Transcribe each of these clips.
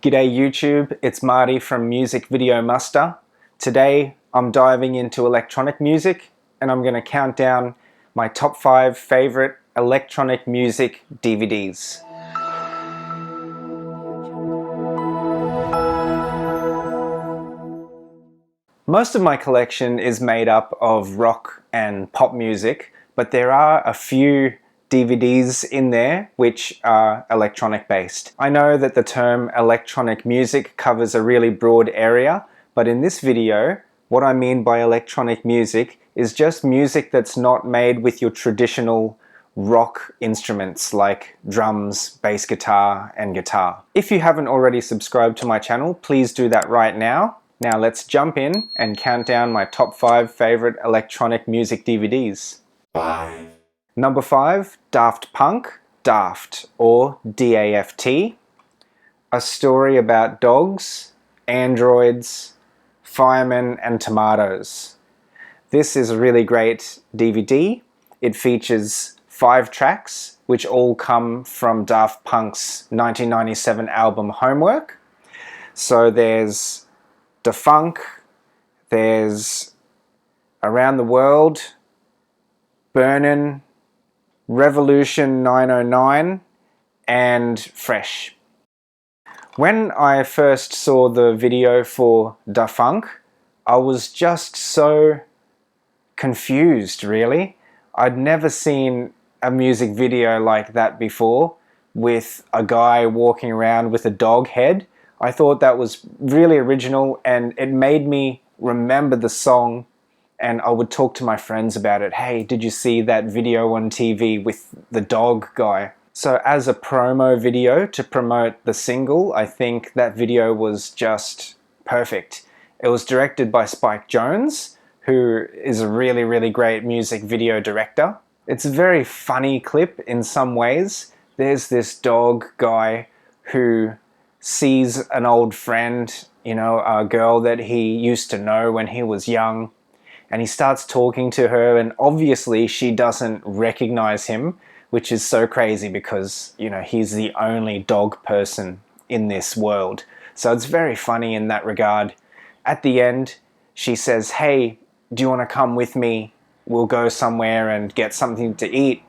G'day YouTube, it's Marty from Music Video Muster. Today I'm diving into electronic music and I'm going to count down my top 5 favorite electronic music DVDs. Most of my collection is made up of rock and pop music, but there are a few DVDs in there which are electronic based. I know that the term electronic music covers a really broad area, but in this video, what I mean by electronic music is just music that's not made with your traditional rock instruments like drums, bass guitar, and guitar. If you haven't already subscribed to my channel, please do that right now. Now let's jump in and count down my top 5 favorite electronic music DVDs. 5. Number 5, Daft Punk, Daft, or D-A-F-T. A story about dogs, androids, firemen, and tomatoes. This is a really great DVD. It features 5 tracks, which all come from Daft Punk's 1997 album Homework. So there's Da Funk, there's Around the World, Burnin', Revolution 909, and Fresh. When I first saw the video for Da Funk, I was just so confused, really. I'd never seen a music video like that before, with a guy walking around with a dog head. I thought that was really original and it made me remember the song, and I would talk to my friends about it. Hey, did you see that video on TV with the dog guy? So as a promo video to promote the single, I think that video was just perfect. It was directed by Spike Jonze, who is a really, really great music video director. It's a very funny clip in some ways. There's this dog guy who sees an old friend, you know, a girl that he used to know when he was young, and he starts talking to her, and obviously she doesn't recognize him, which is so crazy because, you know, he's the only dog person in this world. So it's very funny in that regard. At the end, she says, hey, do you want to come with me? We'll go somewhere and get something to eat.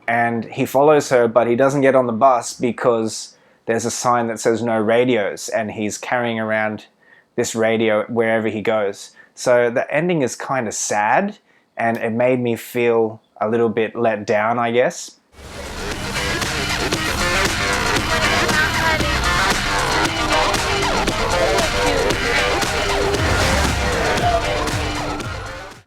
And he follows her, but he doesn't get on the bus because there's a sign that says no radios, and he's carrying around this radio wherever he goes. So the ending is kind of sad, and it made me feel a little bit let down, I guess.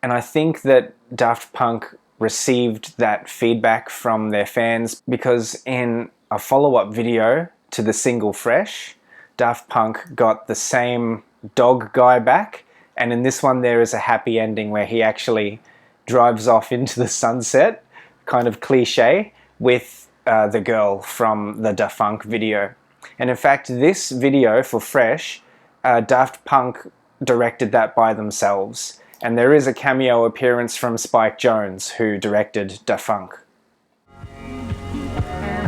And I think that Daft Punk received that feedback from their fans because in a follow-up video to the single Fresh, Daft Punk got the same dog guy back, and in this one there is a happy ending where he actually drives off into the sunset, kind of cliche, with the girl from the Da Funk video. And in fact, this video for Fresh, Daft Punk directed that by themselves, and there is a cameo appearance from Spike Jonze, who directed Da Funk.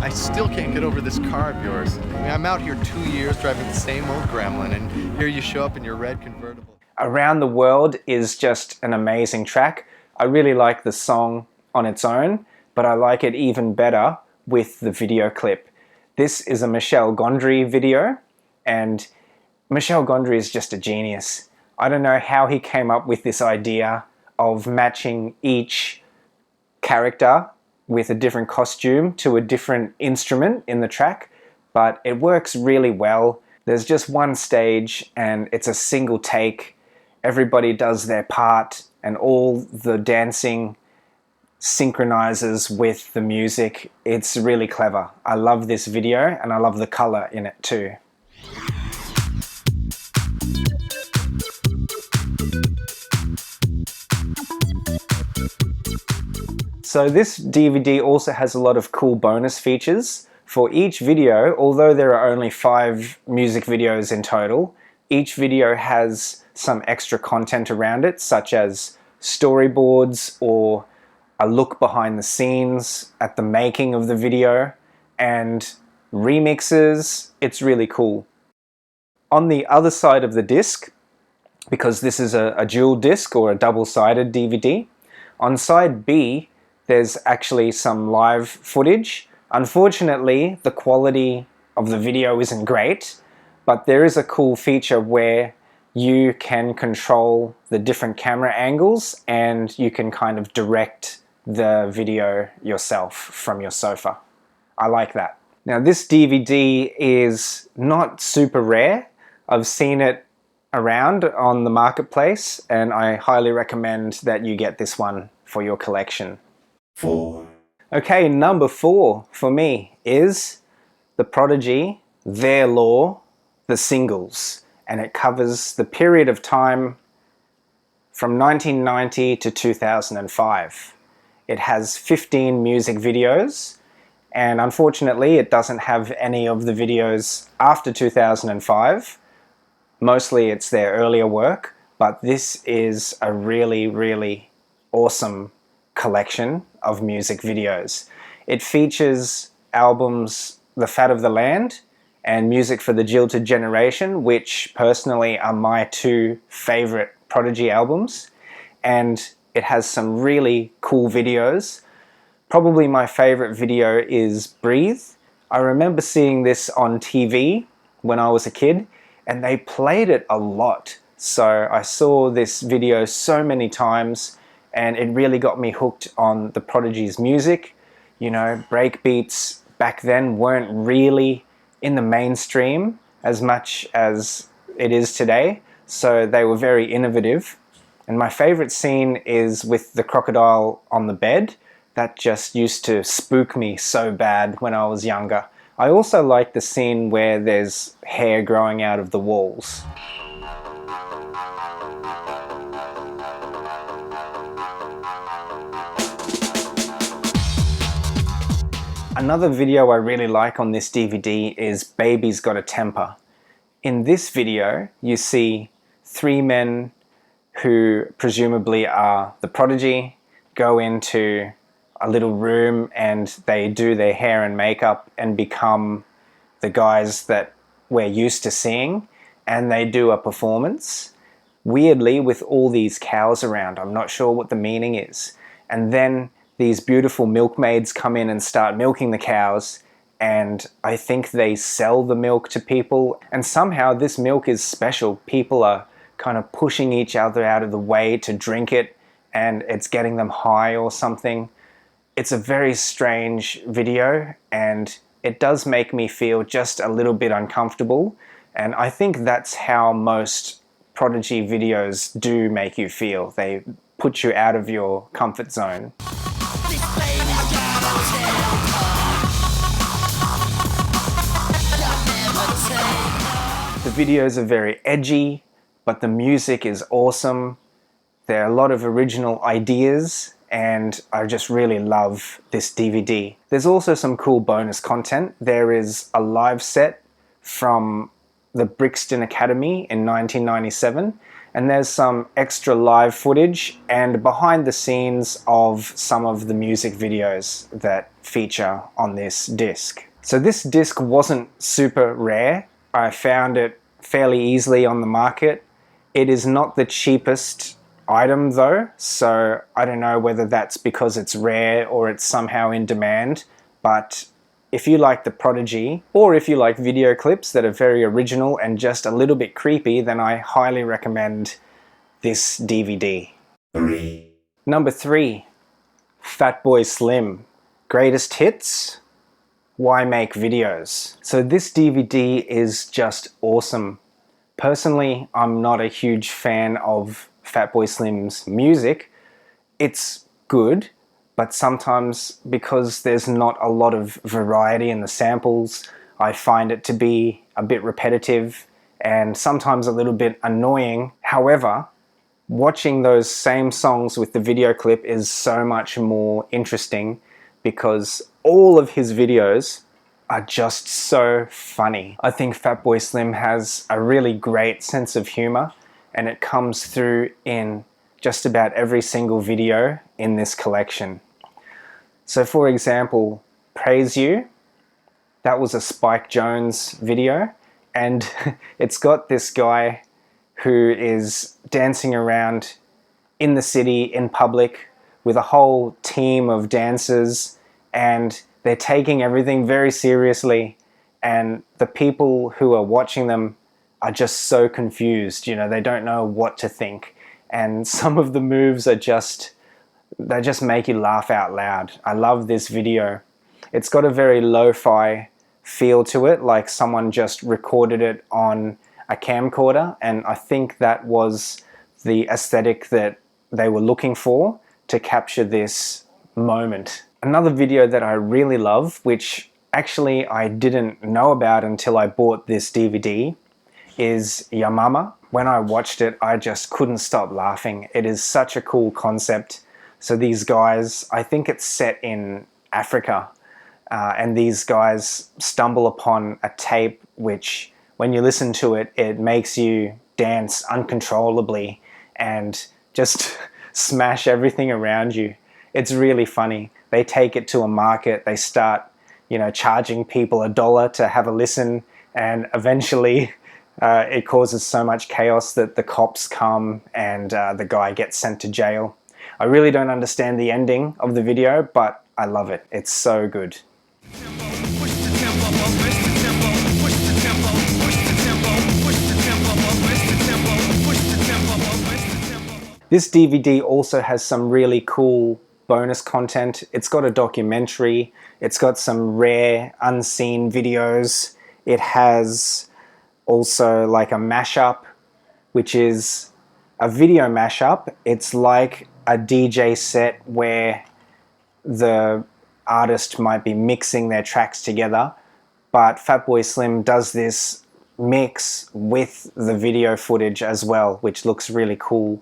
I still can't get over this car of yours. I mean, I'm out here 2 years driving the same old Gremlin, and here you show up in your red convertible. Around the World is just an amazing track. I really like the song on its own, but I like it even better with the video clip. This is a Michel Gondry video, and Michel Gondry is just a genius. I don't know how he came up with this idea of matching each character with a different costume to a different instrument in the track, but it works really well. There's just one stage and it's a single take. Everybody does their part and all the dancing synchronizes with the music. It's really clever. I love this video and I love the color in it too. So this DVD also has a lot of cool bonus features. For each video, although there are only 5 music videos in total, each video has some extra content around it, such as storyboards or a look behind the scenes at the making of the video, and remixes. It's really cool. On the other side of the disc, because this is a dual disc or a double-sided DVD, on side B there's actually some live footage. Unfortunately, the quality of the video isn't great, but there is a cool feature where you can control the different camera angles and you can kind of direct the video yourself from your sofa. I like that. Now this DVD is not super rare. I've seen it around on the marketplace and I highly recommend that you get this one for your collection. 4. Okay, number 4 for me is The Prodigy, Their Law, the singles, and it covers the period of time from 1990 to 2005. It has 15 music videos, and unfortunately it doesn't have any of the videos after 2005. Mostly it's their earlier work, but this is a really awesome collection of music videos. It features albums The Fat of the Land and Music for the Jilted Generation, which personally are my 2 favorite Prodigy albums, and it has some really cool videos. Probably my favorite video is Breathe. I remember seeing this on TV when I was a kid, and they played it a lot. So I saw this video so many times, and it really got me hooked on the Prodigy's music. You know, breakbeats back then weren't really in the mainstream as much as it is today, so they were very innovative. And my favorite scene is with the crocodile on the bed. That just used to spook me so bad when I was younger. I also like the scene where there's hair growing out of the walls. Another video I really like on this DVD is Baby's Got a Temper. In this video, you see 3 men who presumably are the Prodigy go into a little room and they do their hair and makeup and become the guys that we're used to seeing, and they do a performance. Weirdly, with all these cows around, I'm not sure what the meaning is. And then these beautiful milkmaids come in and start milking the cows, and I think they sell the milk to people, and somehow this milk is special. People are kind of pushing each other out of the way to drink it, and it's getting them high or something. It's a very strange video, and it does make me feel just a little bit uncomfortable, and I think that's how most Prodigy videos do make you feel. They put you out of your comfort zone. The videos are very edgy, but the music is awesome. There are a lot of original ideas, and I just really love this DVD. There's also some cool bonus content. There is a live set from the Brixton Academy in 1997, and there's some extra live footage and behind the scenes of some of the music videos that feature on this disc. So this disc wasn't super rare. I found it fairly easily on the market. It is not the cheapest item though, so I don't know whether that's because it's rare or it's somehow in demand, but if you like the Prodigy, or if you like video clips that are very original and just a little bit creepy, then I highly recommend this DVD. 3. Number 3, Fatboy Slim, Greatest Hits, Why Make Videos? So this DVD is just awesome. Personally, I'm not a huge fan of Fatboy Slim's music. It's good, but sometimes because there's not a lot of variety in the samples, I find it to be a bit repetitive and sometimes a little bit annoying. However, watching those same songs with the video clip is so much more interesting because all of his videos are just so funny. I think Fatboy Slim has a really great sense of humor, and it comes through in just about every single video in this collection. So for example, Praise You, that was a Spike Jonze video, And it's got this guy who is dancing around in the city, in public, with a whole team of dancers, and they're taking everything very seriously, and the people who are watching them are just so confused. You know, they don't know what to think, and some of the moves are they just make you laugh out loud. I love this video. It's got a very lo-fi feel to it, like someone just recorded it on a camcorder, and I think that was the aesthetic that they were looking for to capture this moment. Another video that I really love, which actually I didn't know about until I bought this DVD, is Ya Mama. When I watched it, I just couldn't stop laughing. It is such a cool concept. So these guys, I think it's set in Africa, and these guys stumble upon a tape which, when you listen to it, it makes you dance uncontrollably and just smash everything around you. It's really funny. They take it to a market, they start, you know, charging people $1 to have a listen, and eventually it causes so much chaos that the cops come and the guy gets sent to jail. I really don't understand the ending of the video, but I love it. It's so good. This DVD also has some really cool bonus content. It's got a documentary, it's got some rare unseen videos, it has also like a mashup, which is a video mashup. It's like a DJ set where the artist might be mixing their tracks together, but Fatboy Slim does this mix with the video footage as well, which looks really cool.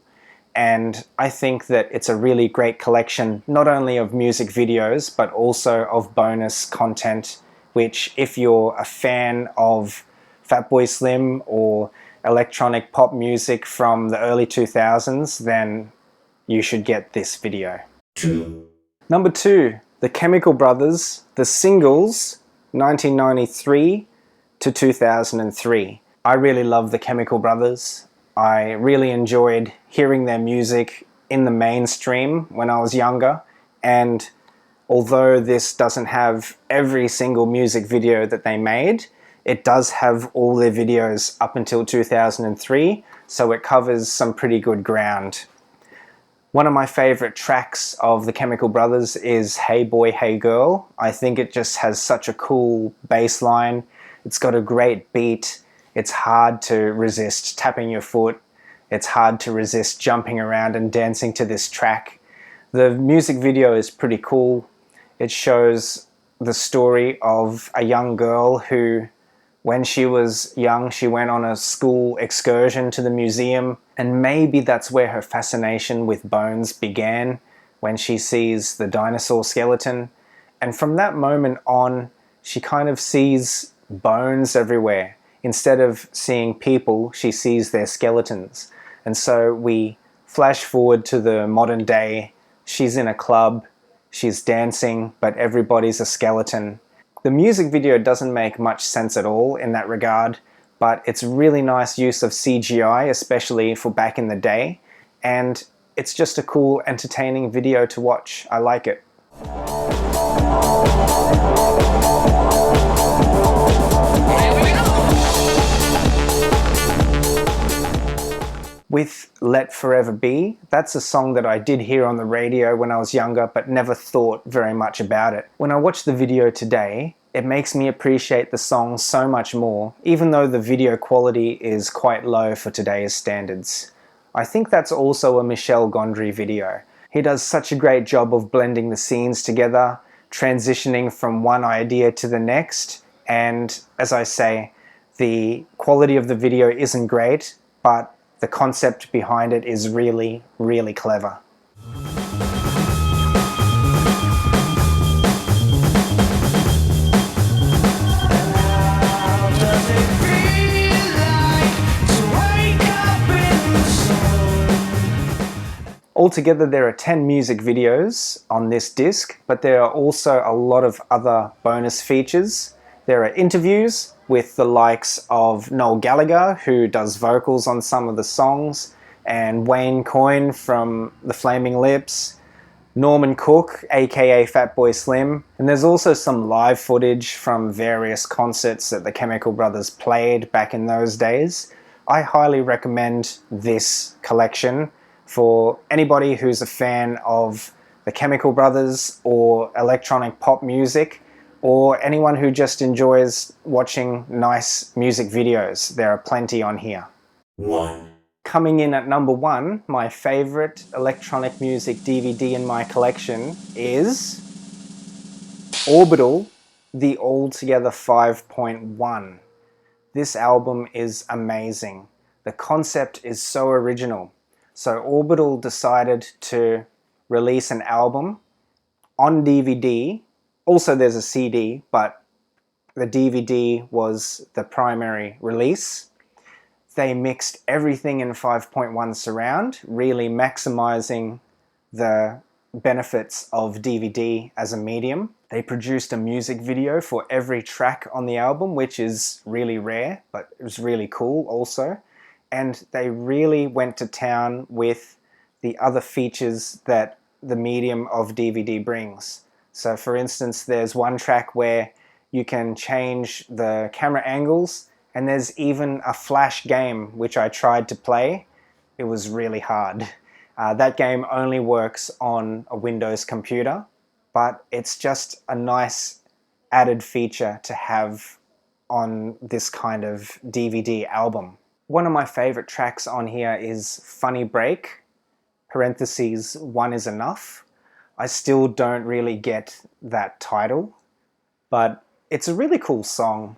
And I think that it's a really great collection, not only of music videos, but also of bonus content, which if you're a fan of Fatboy Slim or electronic pop music from the early 2000s, then you should get this video. 2, Number 2, The Chemical Brothers, The Singles, 1993 to 2003. I really love The Chemical Brothers. I really enjoyed hearing their music in the mainstream when I was younger, and although this doesn't have every single music video that they made, it does have all their videos up until 2003, so it covers some pretty good ground. One of my favorite tracks of The Chemical Brothers is Hey Boy, Hey Girl. I think it just has such a cool bass line. It's got a great beat. It's hard to resist tapping your foot. It's hard to resist jumping around and dancing to this track. The music video is pretty cool. It shows the story of a young girl who, when she was young, she went on a school excursion to the museum, and maybe that's where her fascination with bones began, when she sees the dinosaur skeleton. And from that moment on, she kind of sees bones everywhere. Instead of seeing people, she sees their skeletons. And so we flash forward to the modern day. She's in a club, she's dancing, but everybody's a skeleton. The music video doesn't make much sense at all in that regard, but it's really nice use of CGI, especially for back in the day, and it's just a cool, entertaining video to watch. I like it. With Let Forever Be, that's a song that I did hear on the radio when I was younger, but never thought very much about it. When I watch the video today, it makes me appreciate the song so much more, even though the video quality is quite low for today's standards. I think that's also a Michel Gondry video. He does such a great job of blending the scenes together, transitioning from one idea to the next, and as I say, the quality of the video isn't great, but the concept behind it is really, really clever. Altogether, there are 10 music videos on this disc, but there are also a lot of other bonus features. There are interviews with the likes of Noel Gallagher, who does vocals on some of the songs, and Wayne Coyne from The Flaming Lips, Norman Cook, aka Fatboy Slim, and there's also some live footage from various concerts that the Chemical Brothers played back in those days. I highly recommend this collection for anybody who's a fan of the Chemical Brothers or electronic pop music, or anyone who just enjoys watching nice music videos. There are plenty on here. 1, Coming in at number 1, my favorite electronic music DVD in my collection is Orbital, the Altogether 5.1. This album is amazing. The concept is so original. So Orbital decided to release an album on DVD. Also there's a CD, but the DVD was the primary release. They mixed everything in 5.1 surround, really maximizing the benefits of DVD as a medium. They produced a music video for every track on the album, which is really rare, but it was really cool also. And they really went to town with the other features that the medium of DVD brings. So for instance, there's one track where you can change the camera angles, and there's even a flash game which I tried to play. It was really hard. That game only works on a Windows computer, but it's just a nice added feature to have on this kind of DVD album. One of my favorite tracks on here is Funny Break, parentheses, One Is Enough. I still don't really get that title, but it's a really cool song.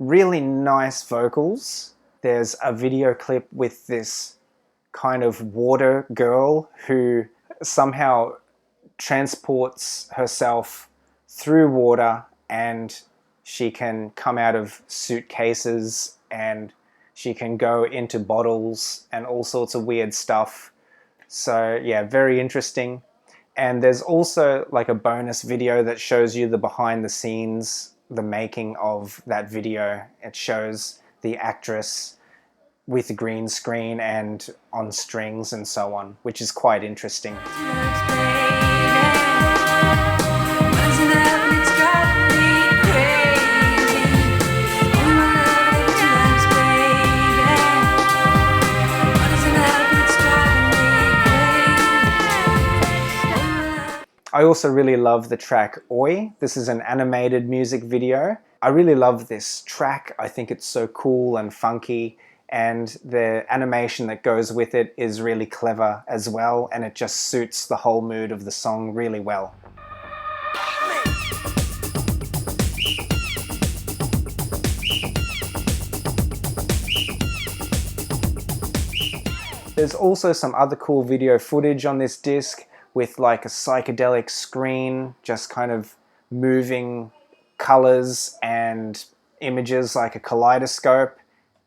Really nice vocals. There's a video clip with this kind of water girl who somehow transports herself through water, and she can come out of suitcases and she can go into bottles and all sorts of weird stuff. So yeah, very interesting. And there's also like a bonus video that shows you the behind the scenes, the making of that video. It shows the actress with the green screen and on strings and so on, which is quite interesting. I also really love the track Oi. This is an animated music video. I really love this track. I think it's so cool and funky, and the animation that goes with it is really clever as well, and it just suits the whole mood of the song really well. There's also some other cool video footage on this disc, with like a psychedelic screen, just kind of moving colors and images like a kaleidoscope,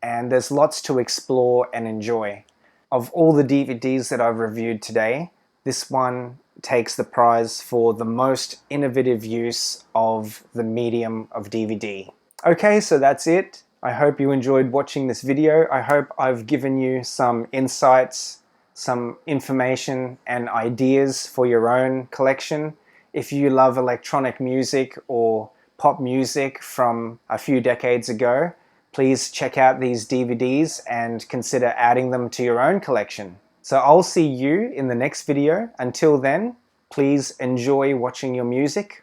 and there's lots to explore and enjoy. Of all the DVDs that I've reviewed today, this one takes the prize for the most innovative use of the medium of DVD. Okay, so that's it. I hope you enjoyed watching this video. I hope I've given you some insights, some information and ideas for your own collection. If you love electronic music or pop music from a few decades ago, please check out these DVDs and consider adding them to your own collection. So I'll see you in the next video. Until then, please enjoy watching your music.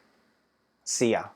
See ya.